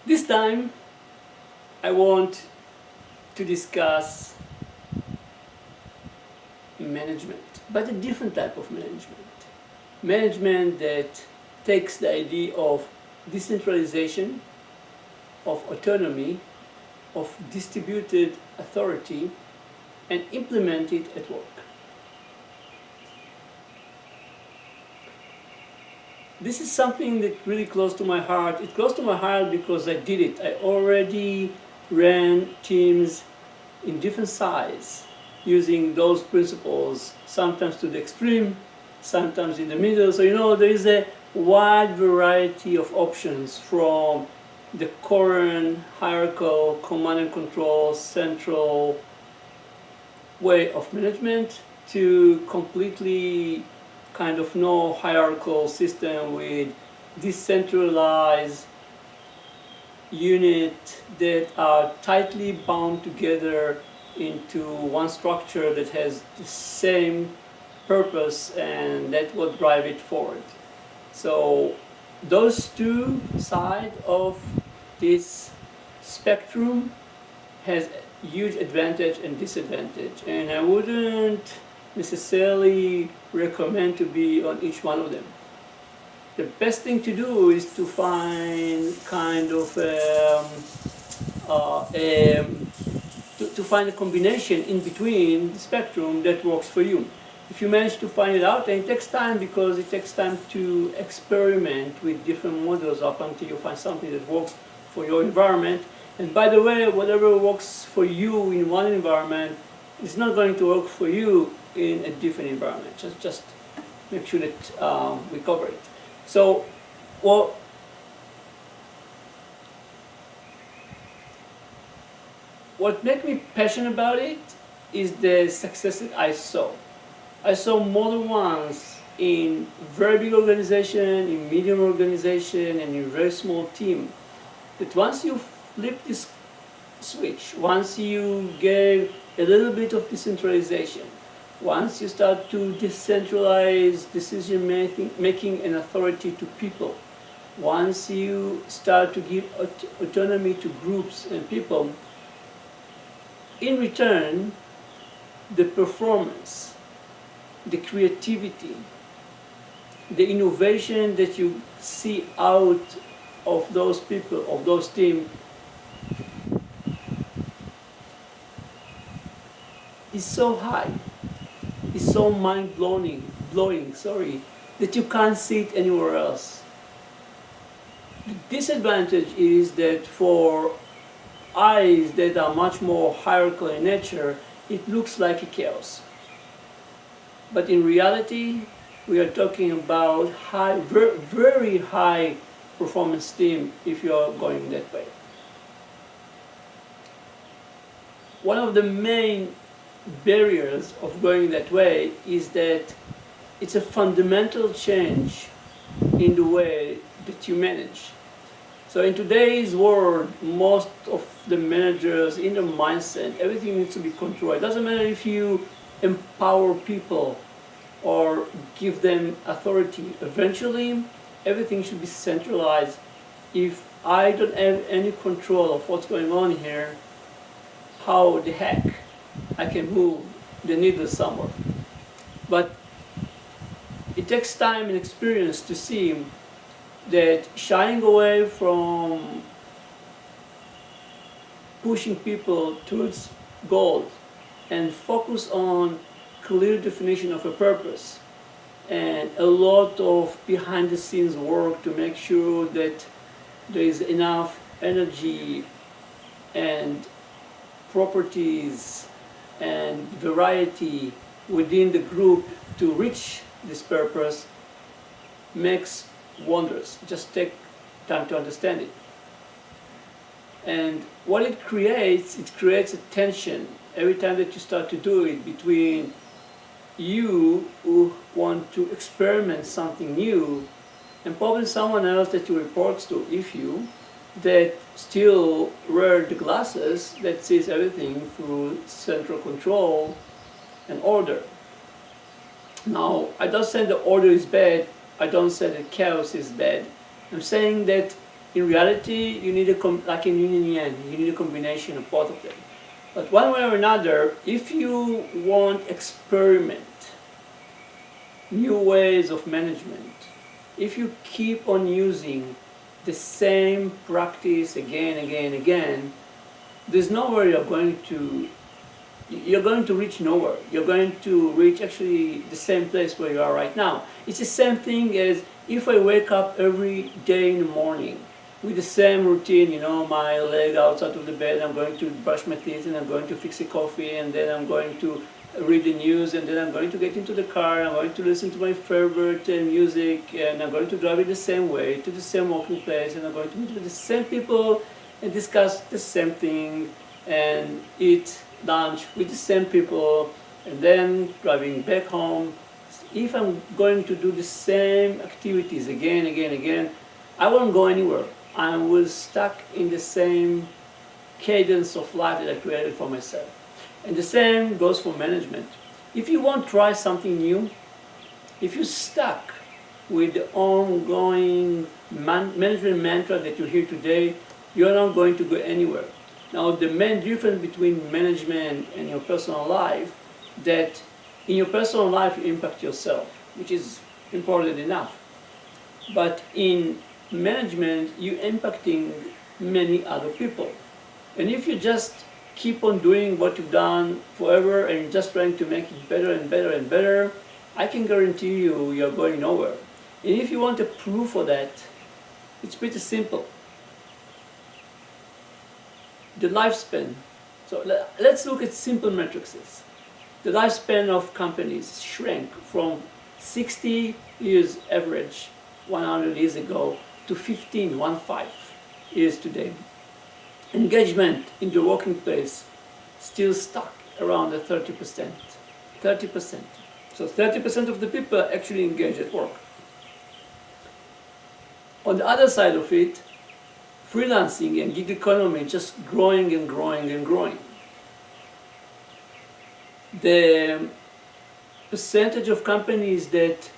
This time I want to discuss management, but a different type of management. Management that takes the idea of decentralization, of autonomy, of distributed authority, and implement it at work. This is something that's really close to my heart. It's close to my heart because I did it. I already ran teams in different size using those principles, sometimes to the extreme, sometimes in the middle. So there is a wide variety of options from the current hierarchical command and control central way of management to completely kind of no hierarchical system with decentralized units that are tightly bound together into one structure that has the same purpose, and that will drive it forward. So those two sides of this spectrum has huge advantage and disadvantage, and I wouldn't necessarily recommend to be on each one of them. The best thing to do is to find kind of to find a combination in between the spectrum that works for you. If you manage to find it out, and it takes time because it takes time to experiment with different models up until you find something that works for your environment. And by the way, whatever works for you in one environment is not going to work for you in a different environment. Just make sure that we cover it. So, what made me passionate about it is the success that I saw. I saw more than once in very big organization, in medium organization, and in very small team, that once you flip this switch, once you get a little bit of decentralization, once you start to decentralize decision making and authority to people, once you start to give autonomy to groups and people, in return, the performance, the creativity, the innovation that you see out of those people, of those teams, is so high, is so mind-blowing, that you can't see it anywhere else. The disadvantage is that for eyes that are much more hierarchical in nature, it looks like a chaos. But in reality, we are talking about very high performance team if you are going that way. One of the main barriers of going that way is that it's a fundamental change in the way that you manage. So in today's world, most of the managers in the mindset, everything needs to be controlled. It doesn't matter if you empower people or give them authority. Eventually, everything should be centralized. If I don't have any control of what's going on here, how the heck I can move the needle somewhere? But it takes time and experience to see that shying away from pushing people towards goals and focus on clear definition of a purpose and a lot of behind the scenes work to make sure that there is enough energy and properties and variety within the group to reach this purpose makes wonders. Just take time to understand it. And what it creates a tension every time that you start to do it between you who want to experiment something new and probably someone else that you report to, if you, that still wear the glasses that sees everything through central control and order. Now, I don't say the order is bad, I don't say that chaos is bad. I'm saying that in reality, you need like in yin and yang, you need a combination of both of them. But one way or another, if you want experiment new ways of management, if you keep on using the same practice again, there's nowhere you're going to reach nowhere. You're going to reach actually the same place where you are right now. It's the same thing as if I wake up every day in the morning with the same routine, my leg outside of the bed, I'm going to brush my teeth, and I'm going to fix a coffee, and then I'm going to read the news, and then I'm going to get into the car, I'm going to listen to my favorite music, and I'm going to drive it the same way to the same working place, and I'm going to meet with the same people and discuss the same thing and eat lunch with the same people, and then driving back home. If I'm going to do the same activities again, I won't go anywhere. I will stuck in the same cadence of life that I created for myself. And the same goes for management. If you want to try something new, if you're stuck with the ongoing management mantra that you hear today, you're not going to go anywhere. Now, the main difference between management and your personal life, that in your personal life you impact yourself, which is important enough. But in management, you're impacting many other people. And if you just keep on doing what you've done forever and just trying to make it better and better, I can guarantee you're going nowhere. And if you want a proof for that, it's pretty simple. The lifespan. So let's look at simple matrices. The lifespan of companies shrank from 60 years average 100 years ago to 15 years today. Engagement in the working place still stuck around the 30%. 30%. So 30% of the people actually engage at work. On the other side of it, freelancing and gig economy just growing and growing. The percentage of companies that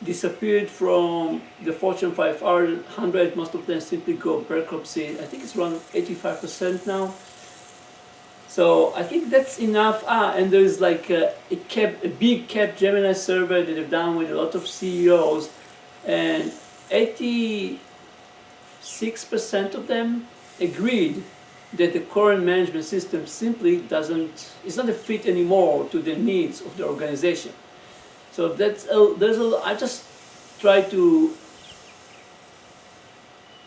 disappeared from the Fortune 500, most of them simply go bankruptcy. I think it's around 85% now. So I think that's enough. And there's like a big Gemini survey that they've done with a lot of CEOs, and 86% of them agreed that the current management system simply it's not a fit anymore to the needs of the organization. So I just try to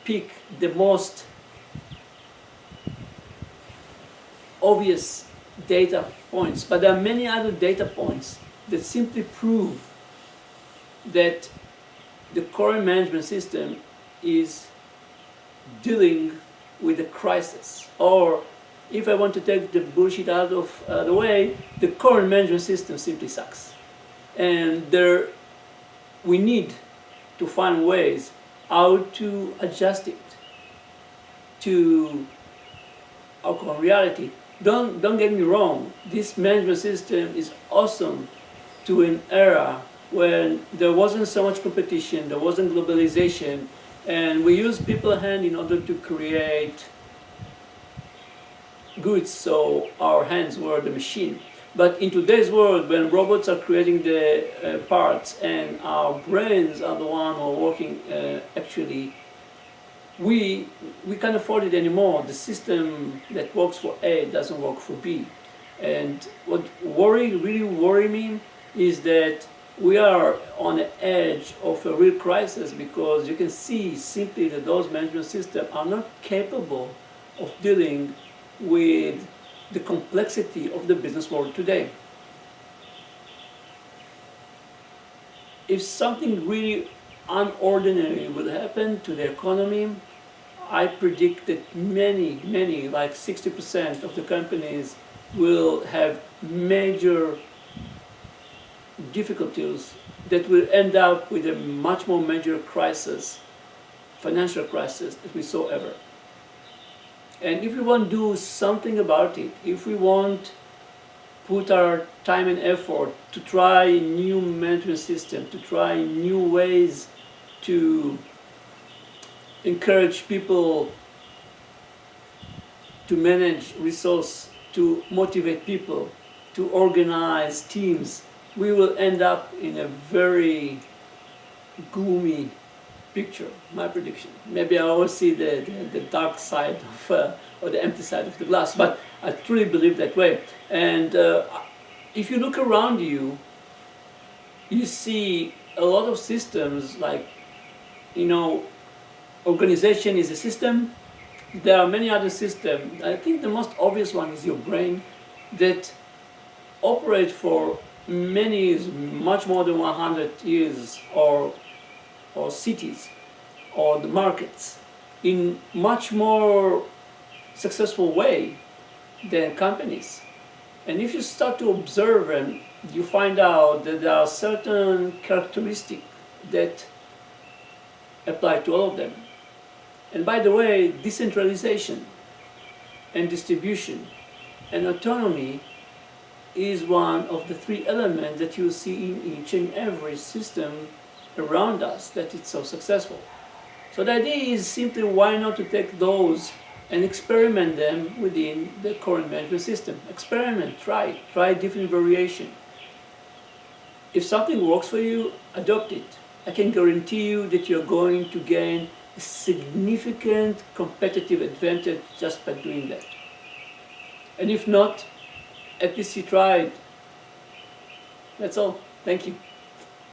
pick the most obvious data points, but there are many other data points that simply prove that the current management system is dealing with a crisis. Or if I want to take the bullshit out of the way, the current management system simply sucks. And we need to find ways how to adjust it to our current reality. Don't get me wrong, this management system is awesome to an era when there wasn't so much competition, there wasn't globalization, and we used people's hand in order to create goods, so our hands were the machine. But in today's world, when robots are creating the parts and our brains are the one who are working actually, we can't afford it anymore. The system that works for A doesn't work for B. And what really worry me is that we are on the edge of a real crisis, because you can see simply that those management systems are not capable of dealing with the complexity of the business world today. If something really unordinary will happen to the economy, I predict that many, like 60% of the companies will have major difficulties that will end up with a much more major crisis, financial crisis, that we saw ever. And if we want to do something about it, if we want put our time and effort to try a new management system, to try new ways to encourage people to manage resource, to motivate people, to organize teams, we will end up in a very gloomy picture, my prediction. Maybe I always see the dark side of, or the empty side of the glass, but I truly believe that way. And if you look around you, you see a lot of systems like, organization is a system. There are many other systems. I think the most obvious one is your brain that operate for many years, much more than 100 years, or cities, or the markets, in much more successful way than companies. And if you start to observe them, you find out that there are certain characteristics that apply to all of them. And by the way, decentralization and distribution and autonomy is one of the three elements that you see in each and every system around us that it's so successful. So the idea is simply, why not to take those and experiment them within the current management system. Experiment, try different variation. If something works for you, adopt it. I can guarantee you that you're going to gain a significant competitive advantage just by doing that. And if not, at least you tried. That's all. Thank you.